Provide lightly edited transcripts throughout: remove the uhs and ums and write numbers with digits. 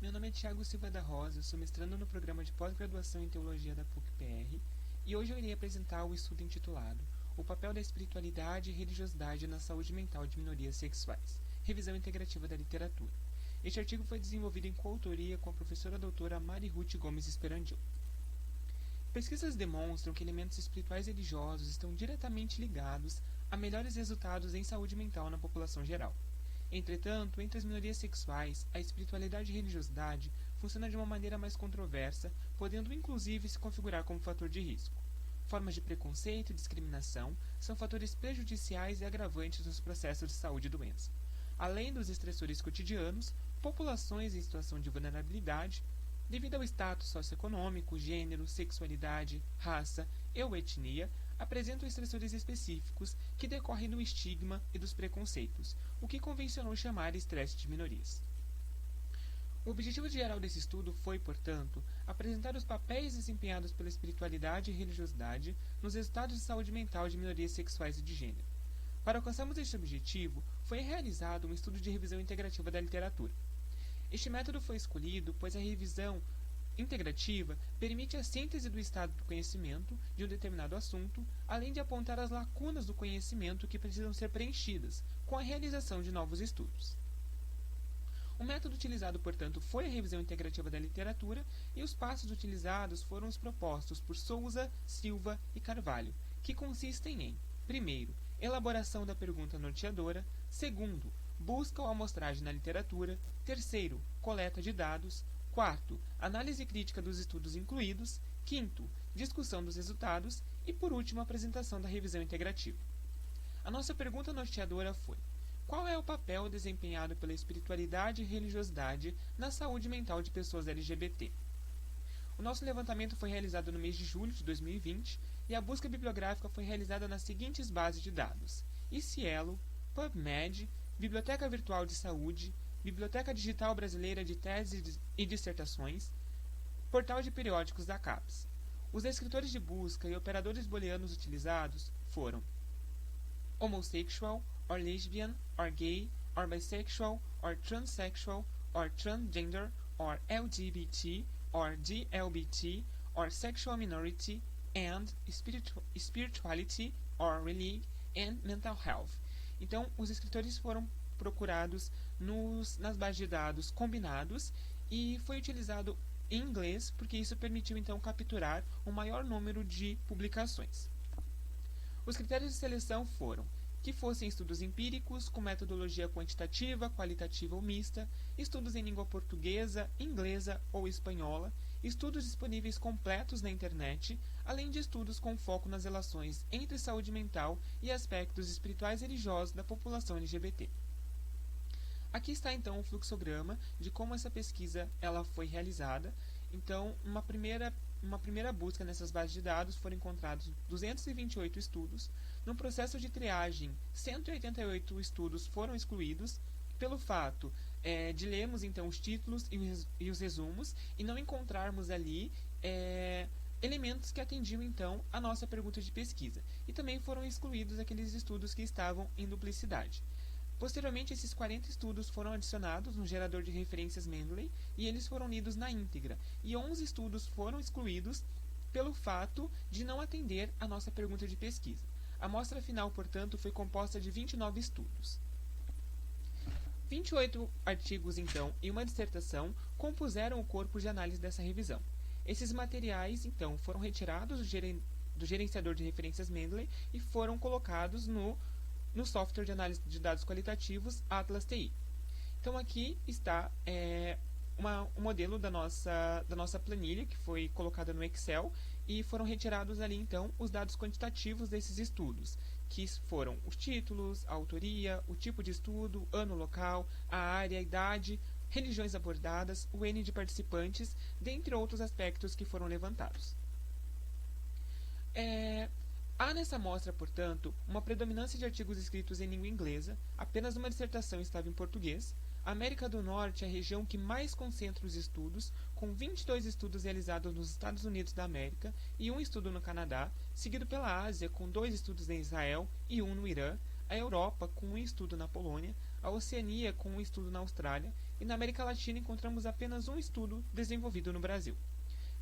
Meu nome é Thiago Silva da Rosa, sou mestrando no programa de pós-graduação em Teologia da PUC-PR e hoje eu irei apresentar o estudo intitulado O papel da espiritualidade e religiosidade na saúde mental de minorias sexuais, revisão integrativa da literatura. Este artigo foi desenvolvido em coautoria com a professora doutora Mari Ruth Gomes Esperandil. Pesquisas demonstram que elementos espirituais religiosos estão diretamente ligados a melhores resultados em saúde mental na população geral. Entretanto, entre as minorias sexuais, a espiritualidade e religiosidade funcionam de uma maneira mais controversa, podendo inclusive se configurar como fator de risco. Formas de preconceito e discriminação são fatores prejudiciais e agravantes nos processos de saúde e doença. Além dos estressores cotidianos, populações em situação de vulnerabilidade, devido ao status socioeconômico, gênero, sexualidade, raça ou etnia, apresentam estressores específicos que decorrem do estigma e dos preconceitos, o que convencionou chamar estresse de minorias. O objetivo geral desse estudo foi, portanto, apresentar os papéis desempenhados pela espiritualidade e religiosidade nos resultados de saúde mental de minorias sexuais e de gênero. Para alcançarmos este objetivo, foi realizado um estudo de revisão integrativa da literatura. Este método foi escolhido pois a revisão integrativa permite a síntese do estado do conhecimento de um determinado assunto, além de apontar as lacunas do conhecimento que precisam ser preenchidas com a realização de novos estudos. O método utilizado, portanto, foi a revisão integrativa da literatura e os passos utilizados foram os propostos por Souza, Silva e Carvalho, que consistem em: primeiro, elaboração da pergunta norteadora; segundo, busca ou amostragem na literatura; terceiro, coleta de dados; quarto, análise crítica dos estudos incluídos; quinto, discussão dos resultados e, por último, apresentação da revisão integrativa. A nossa pergunta norteadora foi: qual é o papel desempenhado pela espiritualidade e religiosidade na saúde mental de pessoas LGBT? O nosso levantamento foi realizado no mês de julho de 2020 e a busca bibliográfica foi realizada nas seguintes bases de dados: ICIELO, PubMed, Biblioteca Virtual de Saúde, Biblioteca Digital Brasileira de Teses e Dissertações, Portal de Periódicos da CAPES. Os descritores de busca e operadores booleanos utilizados foram homosexual, or lesbian, or gay, or bisexual, or transsexual, or transgender, or LGBT, or DLBT, or sexual minority, and spirituality, or religion, and mental health. Então, os escritores foram procurados nas bases de dados combinados e foi utilizado em inglês, porque isso permitiu então capturar um maior número de publicações. Os critérios de seleção foram que fossem estudos empíricos, com metodologia quantitativa, qualitativa ou mista, estudos em língua portuguesa, inglesa ou espanhola, estudos disponíveis completos na internet, além de estudos com foco nas relações entre saúde mental e aspectos espirituais e religiosos da população LGBT. Aqui está então o fluxograma de como essa pesquisa ela foi realizada. Então, uma primeira busca nessas bases de dados foram encontrados 228 estudos. No processo de triagem, 188 estudos foram excluídos pelo fato de lermos então os títulos e os resumos e não encontrarmos ali elementos que atendiam então a nossa pergunta de pesquisa. E também foram excluídos aqueles estudos que estavam em duplicidade. Posteriormente, esses 40 estudos foram adicionados no gerador de referências Mendeley e eles foram lidos na íntegra. E 11 estudos foram excluídos pelo fato de não atender a nossa pergunta de pesquisa. A amostra final, portanto, foi composta de 29 estudos. 28 artigos, então, e uma dissertação compuseram o corpo de análise dessa revisão. Esses materiais, então, foram retirados do gerenciador de referências Mendeley e foram colocados no software de análise de dados qualitativos Atlas TI. Então aqui está um modelo da nossa planilha que foi colocada no Excel e foram retirados ali então os dados quantitativos desses estudos, que foram os títulos, a autoria, o tipo de estudo, ano local, a área, a idade, religiões abordadas, o N de participantes, dentre outros aspectos que foram levantados. Há nessa amostra, portanto, uma predominância de artigos escritos em língua inglesa, apenas uma dissertação estava em português. A América do Norte é a região que mais concentra os estudos, com 22 estudos realizados nos Estados Unidos da América e um estudo no Canadá, seguido pela Ásia, com 2 estudos em Israel e 1 no Irã, a Europa, com um estudo na Polônia, a Oceania, com um estudo na Austrália, e na América Latina encontramos apenas um estudo desenvolvido no Brasil.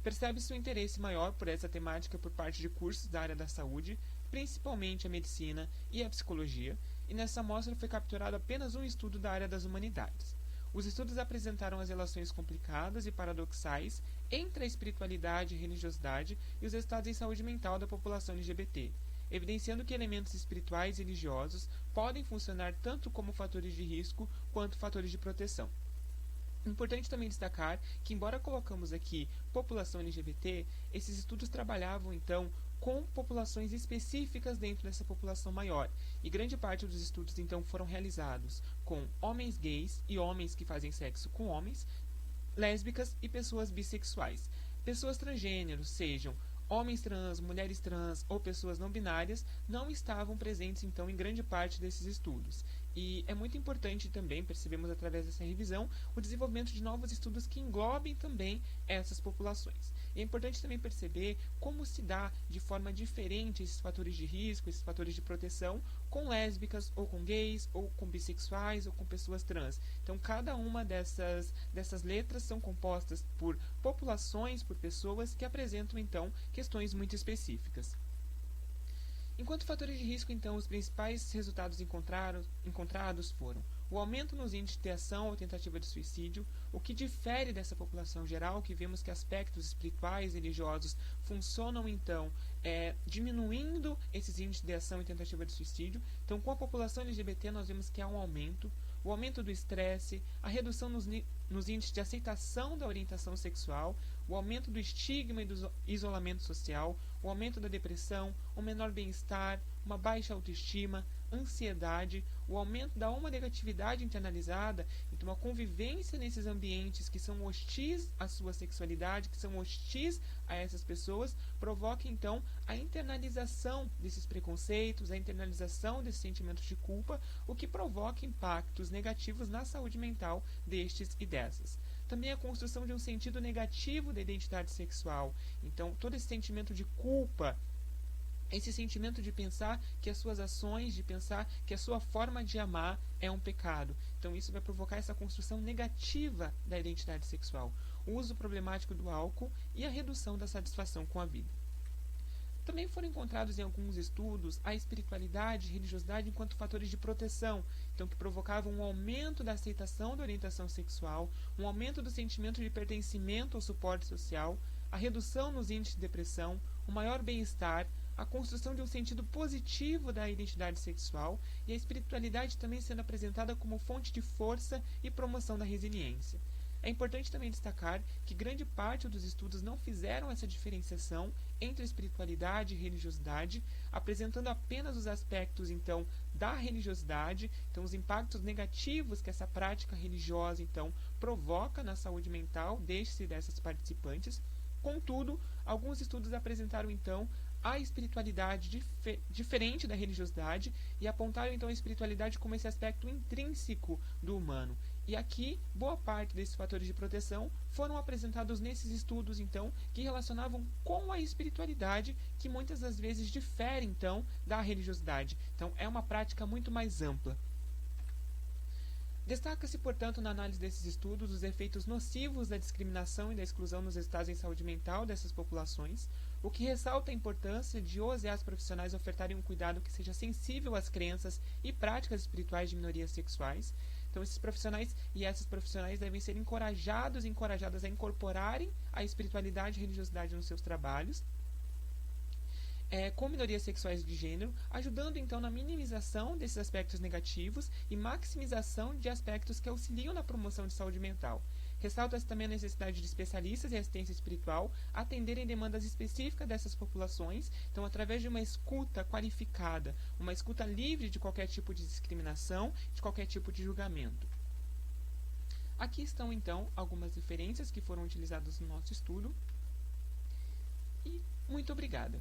Percebe-se um interesse maior por essa temática por parte de cursos da área da saúde, principalmente a medicina e a psicologia, e nessa amostra foi capturado apenas um estudo da área das humanidades. Os estudos apresentaram as relações complicadas e paradoxais entre a espiritualidade e religiosidade e os estados em saúde mental da população LGBT, evidenciando que elementos espirituais e religiosos podem funcionar tanto como fatores de risco quanto fatores de proteção. Importante também destacar que, embora colocamos aqui população LGBT, esses estudos trabalhavam então com populações específicas dentro dessa população maior, e grande parte dos estudos então foram realizados com homens gays e homens que fazem sexo com homens, lésbicas e pessoas bissexuais. Pessoas transgêneros, sejam homens trans, mulheres trans ou pessoas não binárias, não estavam presentes então em grande parte desses estudos. E é muito importante também, percebemos através dessa revisão, o desenvolvimento de novos estudos que englobem também essas populações. E é importante também perceber como se dá de forma diferente esses fatores de risco, esses fatores de proteção, com lésbicas, ou com gays, ou com bissexuais, ou com pessoas trans. Então, cada uma dessas letras são compostas por populações, por pessoas que apresentam, então, questões muito específicas. Enquanto fatores de risco, então, os principais resultados encontrados foram o aumento nos índices de ação ou tentativa de suicídio, o que difere dessa população geral, que vemos que aspectos espirituais e religiosos funcionam, então, diminuindo esses índices de ação e tentativa de suicídio. Então, com a população LGBT, nós vemos que há um aumento, o aumento do estresse, a redução nos índices de aceitação da orientação sexual, o aumento do estigma e do isolamento social, o aumento da depressão, o menor bem-estar, uma baixa autoestima, ansiedade, o aumento da homonegatividade internalizada, então a convivência nesses ambientes que são hostis à sua sexualidade, que são hostis a essas pessoas, provoca então a internalização desses preconceitos, a internalização desses sentimentos de culpa, o que provoca impactos negativos na saúde mental destes e dessas. Também a construção de um sentido negativo da identidade sexual. Então, todo esse sentimento de culpa, esse sentimento de pensar que as suas ações, de pensar que a sua forma de amar é um pecado. Então, isso vai provocar essa construção negativa da identidade sexual. O uso problemático do álcool e a redução da satisfação com a vida. Também foram encontrados em alguns estudos a espiritualidade e religiosidade enquanto fatores de proteção, então que provocavam um aumento da aceitação da orientação sexual, um aumento do sentimento de pertencimento ao suporte social, a redução nos índices de depressão, um maior bem-estar, a construção de um sentido positivo da identidade sexual e a espiritualidade também sendo apresentada como fonte de força e promoção da resiliência. É importante também destacar que grande parte dos estudos não fizeram essa diferenciação entre espiritualidade e religiosidade, apresentando apenas os aspectos, então, da religiosidade, então os impactos negativos que essa prática religiosa, então, provoca na saúde mental destes e dessas participantes. Contudo, alguns estudos apresentaram, então, a espiritualidade diferente da religiosidade e apontaram, então, a espiritualidade como esse aspecto intrínseco do humano. E aqui, boa parte desses fatores de proteção foram apresentados nesses estudos, então, que relacionavam com a espiritualidade, que muitas das vezes difere, então, da religiosidade. Então, é uma prática muito mais ampla. Destaca-se, portanto, na análise desses estudos, os efeitos nocivos da discriminação e da exclusão nos estados em saúde mental dessas populações, o que ressalta a importância de os e as profissionais ofertarem um cuidado que seja sensível às crenças e práticas espirituais de minorias sexuais. Então, esses profissionais e essas profissionais devem ser encorajados e encorajadas a incorporarem a espiritualidade e religiosidade nos seus trabalhos, com minorias sexuais de gênero, ajudando então na minimização desses aspectos negativos e maximização de aspectos que auxiliam na promoção de saúde mental. Ressalta-se também a necessidade de especialistas em assistência espiritual atenderem demandas específicas dessas populações, então através de uma escuta qualificada, uma escuta livre de qualquer tipo de discriminação, de qualquer tipo de julgamento. Aqui estão então algumas referências que foram utilizadas no nosso estudo e muito obrigada.